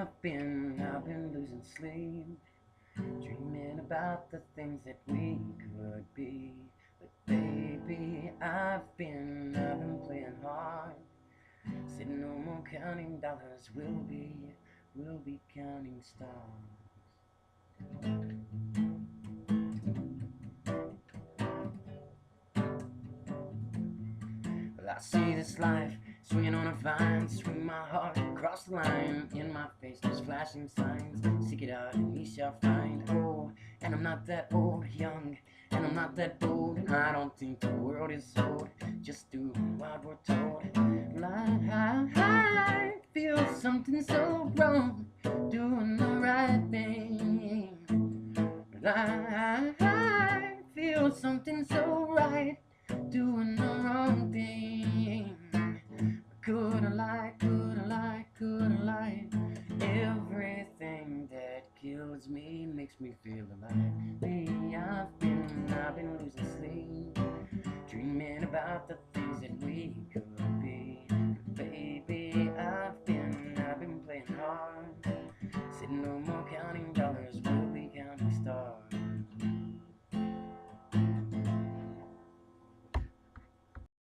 I've been losing sleep, dreaming about the things that we could be. But baby, I've been playing hard. Said no more counting dollars, we'll be counting stars. Well, I see this life swinging on a vine, swing my heart across the line. In my face there's flashing signs, seek it out and ye shall find. Oh, and I'm not that old, young, and I'm not that bold. I don't think the world is sold, just do what we're told. I feel something so wrong, doing the right thing. I feel something so right, doing the wrong thing. Could I lie, could I lie, could I lie? Everything that kills me makes me feel alive. Baby, I've been losing sleep, dreaming about the things that we could be. Baby, I've been playing hard. Said no more counting